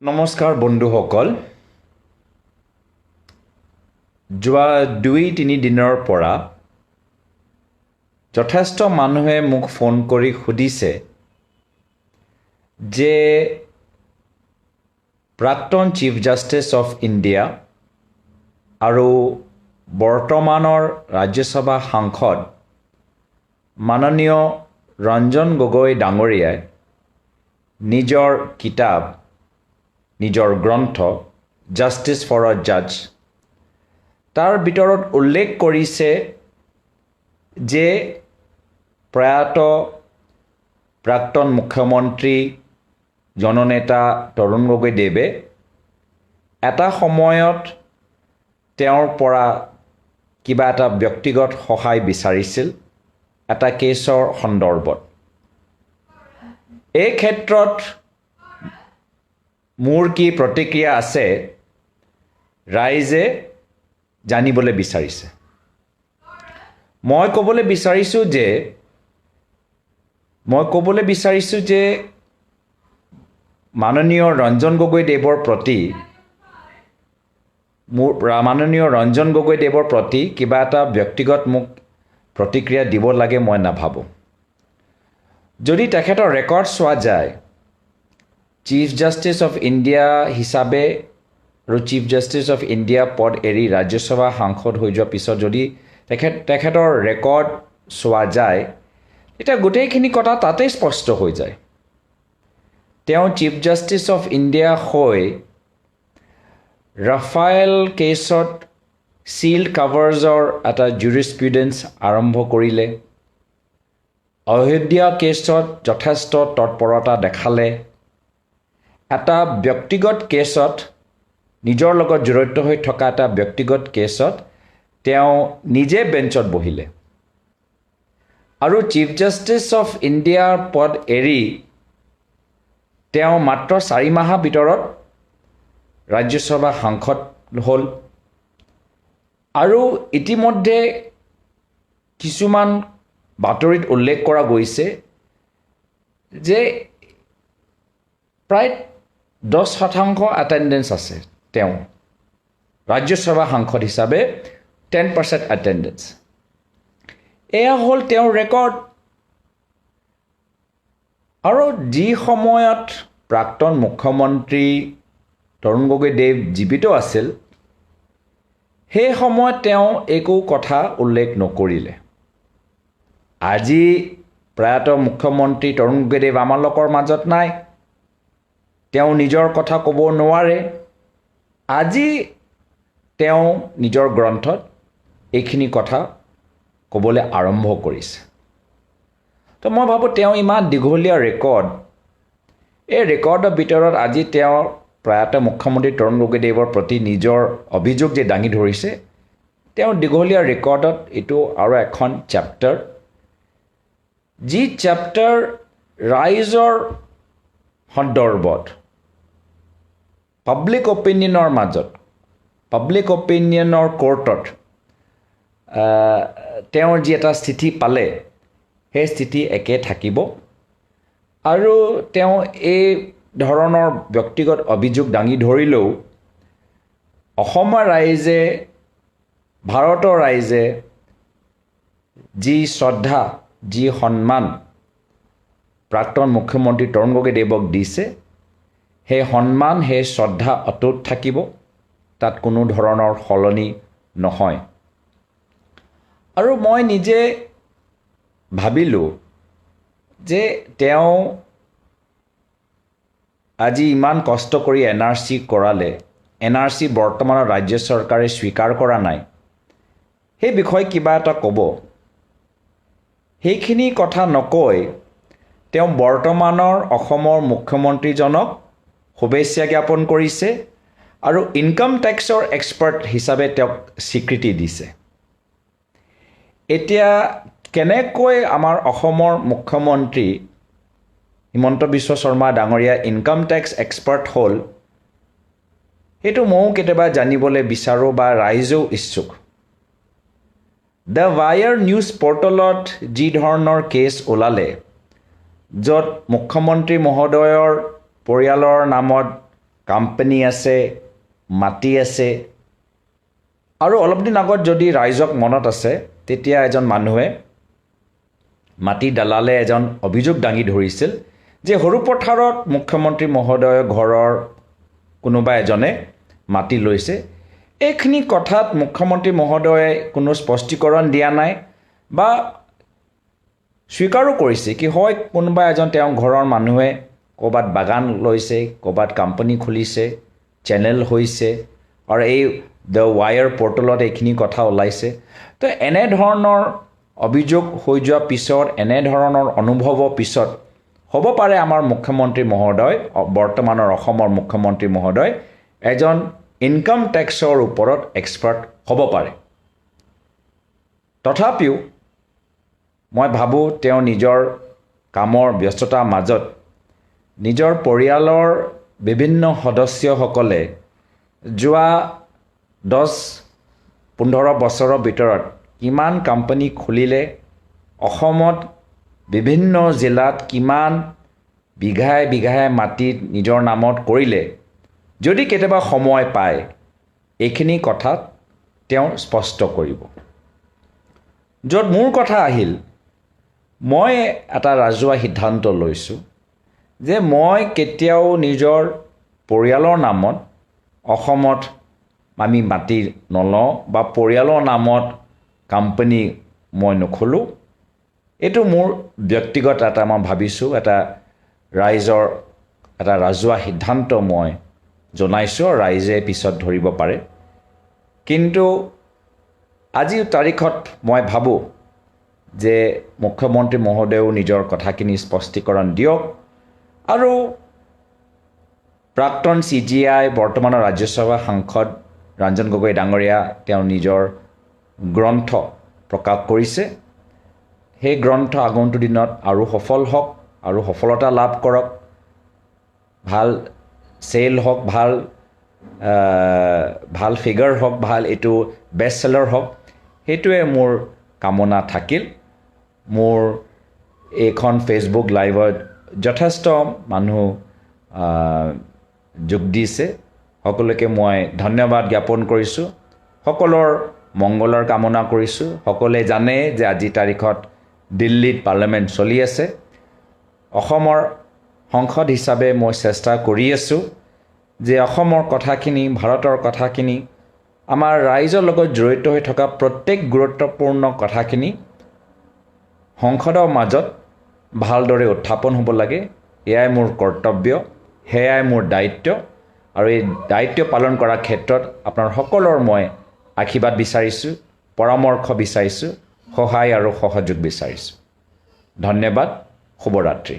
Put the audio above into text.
নমস্কাৰ বন্ধুসকল যোৱা 2-3 দিনৰ পৰা যথেষ্ট মানুহে মোক ফোন কৰি সুধিছে যে প্ৰাক্তন চিফ জাষ্টিস অফ ইণ্ডিয়া আৰু বৰ্তমানৰ ৰাজ্যসভা সাংসদ মাননীয় ৰঞ্জন গগৈ ডাঙৰীয়াই নিজৰ কিতাপ নিজৰ গ্ৰন্থ জাষ্টিস ফৰ আ জাজ তাৰ ভিতৰত উল্লেখ কৰিছে যে প্ৰয়াত প্ৰাক্তন মুখ্যমন্ত্ৰী জননেতা তৰুণ গগৈদেৱে এটা সময়ত তেওঁৰ পৰা কিবা এটা ব্যক্তিগত সহায় বিচাৰিছিল এটা কেছৰ সন্দৰ্ভত এই ক্ষেত্ৰত মোৰ কি প্ৰতিক্ৰিয়া আছে ৰাইজে জানিবলৈ বিচাৰিছে মই ক'বলৈ বিচাৰিছোঁ যে মাননীয় ৰঞ্জন গগৈদেৱৰ প্ৰতি কিবা এটা ব্যক্তিগত মোক প্ৰতিক্ৰিয়া দিব লাগে মই নাভাবোঁ যদি তেখেতৰ ৰেকৰ্ড চোৱা যায় চিফ জাষ্টিস অফ ইণ্ডিয়া হিচাপে আৰু চিফ জাষ্টিস অফ ইণ্ডিয়া পদ এৰি ৰাজ্যসভা সাংসদ হৈ যোৱাৰ পিছত যদি তেখেতৰ ৰেকৰ্ড চোৱা যায় তেতিয়া গোটেইখিনি কথা তাতেই স্পষ্ট হৈ যায় তেওঁ চিফ জাষ্টিস অফ ইণ্ডিয়া হৈ ৰাফায়েল কেছত চিল্ড কাভাৰ্ছৰ এটা জুৰিছপ্ৰুডেন্স আৰম্ভ কৰিলে অযোধ্যা কেছত যথেষ্ট তৎপৰতা দেখালে এটা ব্যক্তিগত কেছত নিজৰ লগত জড়িত হৈ থকা এটা ব্যক্তিগত কেছত তেওঁ নিজে বেঞ্চত বহিলে আৰু চিফ জাষ্টিস অফ ইণ্ডিয়াৰ পদ এৰি তেওঁ মাত্ৰ 4 মাহৰ ভিতৰত ৰাজ্যসভা সাংসদ হ'ল আৰু ইতিমধ্যে কিছুমান বাতৰিত উল্লেখ কৰা গৈছে যে প্ৰায় 10% এটেণ্ডেঞ্চ আছে তেওঁ ৰাজ্যসভা সাংসদ হিচাপে 10% এটেণ্ডেঞ্চ এয়া হ'ল তেওঁৰ ৰেকৰ্ড আৰু যি সময়ত প্ৰাক্তন মুখ্যমন্ত্ৰী তৰুণ গগৈদেৱ জীৱিত আছিল সেই সময়ত তেওঁ একো কথা উল্লেখ নকৰিলে আজি প্ৰয়াত মুখ্যমন্ত্ৰী তৰুণ গগৈদেৱ আমাৰ লোকৰ মাজত নাই তেওঁ নিজৰ কথা ক'ব নোৱাৰে আজি তেওঁ নিজৰ গ্ৰন্থত এইখিনি কথা ক'বলৈ আৰম্ভ কৰিছে তো মই ভাবোঁ তেওঁ ইমান দীঘলীয়া ৰেকৰ্ড এই ৰেকৰ্ডৰ ভিতৰত আজি তেওঁ প্ৰয়াত মুখ্যমন্ত্ৰী তৰুণ গগৈদেৱৰ প্ৰতি নিজৰ অভিযোগ যে দাঙি ধৰিছে তেওঁ দীঘলীয়া ৰেকৰ্ডত এইটো আৰু এখন চেপ্টাৰ যি চেপ্টাৰ ৰাইজৰ সন্দৰ্ভত পাব্লিক অপিনিয়নৰ কোৰ্টত তেওঁৰ যি এটা স্থিতি পালে সেই স্থিতি একে থাকিব আৰু তেওঁ এই ধৰণৰ ব্যক্তিগত অভিযোগ দাঙি ধৰিলেও অসমৰ ৰাইজে ভাৰতৰ ৰাইজে যি শ্ৰদ্ধা যি সন্মান প্ৰাক্তন মুখ্যমন্ত্ৰী তৰুণ গগৈদেৱক দিছে সেই সন্মান সেই শ্ৰদ্ধা অটুট থাকিব তাত কোনো ধৰণৰ সলনি নহয় আৰু মই নিজে ভাবিলোঁ যে তেওঁ আজি ইমান কষ্ট কৰি NRC কৰালে NRC বৰ্তমানৰ ৰাজ্য চৰকাৰে স্বীকাৰ কৰা নাই সেই বিষয়ে কিবা এটা ক'ব সেইখিনি কথা নকৈ তেওঁ বৰ্তমানৰ অসমৰ মুখ্যমন্ত্ৰীজনক শুভেচ্ছা জ্ঞাপন কৰিছে আৰু ইনকাম টেক্সৰ এক্সপাৰ্ট হিচাপে তেওঁক স্বীকৃতি দিছে এতিয়া কেনেকৈ আমাৰ অসমৰ মুখ্যমন্ত্ৰী হিমন্ত বিশ্ব শৰ্মা ডাঙৰীয়া ইনকাম টেক্স এক্সপাৰ্ট হ'ল সেইটো ময়ো কেতিয়াবা জানিবলৈ বিচাৰোঁ বা ৰাইজেও ইচ্ছুক দ্য ৱায়াৰ নিউজ পৰ্টেলত যি ধৰণৰ কেছ ওলালে য'ত মুখ্যমন্ত্ৰী মহোদয়ৰ পৰিয়ালৰ নামত কোম্পানী আছে, মাটি আছে। আৰু অলপ দিন আগত যদি ৰাইজক মনত আছে, তেতিয়া এজন মানুহে মাটি দালালে এজন অভিযোগ দাঙি ধৰিছিল যে সৰু পথাৰত মুখ্যমন্ত্ৰী মহোদয়ৰ ঘৰৰ কোনোবা এজনে মাটি লৈছে। এইখিনি কথাত মুখ্যমন্ত্ৰী মহোদয়ে কোনো স্পষ্টীকৰণ দিয়া নাই বা স্বীকাৰো কৰিছে কি হয় কোনোবা এজন তেওঁৰ ঘৰৰ মানুহে ক'ৰবাত বাগান লৈছে, ক'ৰবাত কোম্পানী খুলিছে, চেনেল হৈছে, আৰু এই দ্য ৱায়াৰ পৰ্টেলত এইখিনি কথা ওলাইছে। তো এনেধৰণৰ অভিযোগ হৈ যোৱাৰ পিছত, এনেধৰণৰ অনুভৱৰ পিছত হ'ব পাৰে আমাৰ মুখ্যমন্ত্ৰী মহোদয়, বৰ্তমানৰ অসমৰ মুখ্যমন্ত্ৰী মহোদয় এজন ইনকাম টেক্সৰ ওপৰত এক্সপাৰ্ট হ'ব পাৰে। তথাপিও মই ভাবোঁ তেওঁ নিজৰ কামৰ ব্যস্ততাৰ মাজত নিজৰ পৰিয়ালৰ বিভিন্ন সদস্যসকলে যোৱা 10-15 বছৰৰ ভিতৰত কিমান কোম্পানী খুলিলে, অসমত বিভিন্ন জিলাত কিমান বিঘাই বিঘাই মাটি নিজৰ নামত কৰিলে, যদি কেতিয়াবা সময় পায় এইখিনি কথাত তেওঁ স্পষ্ট কৰিব। য'ত মোৰ কথা আহিল, মই এটা ৰাজহুৱা সিদ্ধান্ত লৈছোঁ যে মই কেতিয়াও নিজৰ পৰিয়ালৰ নামত অসমত আমি মাটি নলওঁ বা পৰিয়ালৰ নামত কোম্পানী মই নোখোলোঁ। এইটো মোৰ ব্যক্তিগত এটা মই ভাবিছোঁ এটা ৰাইজৰ এটা ৰাজহুৱা সিদ্ধান্ত মই জনাইছোঁ, ৰাইজে পিছত ধৰিব পাৰে। কিন্তু আজিৰ তাৰিখত মই ভাবোঁ যে মুখ্যমন্ত্ৰী মহোদয়েও নিজৰ কথাখিনি স্পষ্টীকৰণ দিয়ক আৰু প্ৰাক্তন CGI বৰ্তমানৰ ৰাজ্যসভা সাংসদ ৰঞ্জন গগৈ ডাঙৰীয়া তেওঁ নিজৰ গ্ৰন্থ প্ৰকাশ কৰিছে। সেই গ্ৰন্থ আগন্তুক দিনত আৰু সফল হওক আৰু সফলতা লাভ কৰক, ভাল চেল হওক, ভাল ফিগাৰ হওক, ভাল এইটো বেষ্ট চেলাৰ হওক, সেইটোৱে মোৰ কামনা থাকিল। মোৰ এইখন ফেচবুক লাইভত যথেষ্ট মানুহ যোগ দিছে, সকলোকে মই ধন্যবাদ জ্ঞাপন কৰিছোঁ, সকলৰ মংগলৰ কামনা কৰিছোঁ। সকলোৱে জানে যে আজিৰ তাৰিখত দিল্লীত পাৰ্লিয়ামেণ্ট চলি আছে। অসমৰ সংসদ হিচাপে মই চেষ্টা কৰি আছোঁ যে অসমৰ কথাখিনি, ভাৰতৰ কথাখিনি, আমাৰ ৰাইজৰ লগত জড়িত হৈ থকা প্ৰত্যেক গুৰুত্বপূৰ্ণ কথাখিনি সংসদৰ মাজত ভালদৰে উত্থাপন হ'ব লাগে। এয়াই মোৰ কৰ্তব্য, সেয়াই মোৰ দায়িত্ব, আৰু এই দায়িত্ব পালন কৰাৰ ক্ষেত্ৰত আপোনাৰ সকলৰ মই আশীৰ্বাদ বিচাৰিছোঁ, পৰামৰ্শ বিচাৰিছোঁ, সহায় আৰু সহযোগ বিচাৰিছোঁ। ধন্যবাদ, শুভৰাত্ৰি।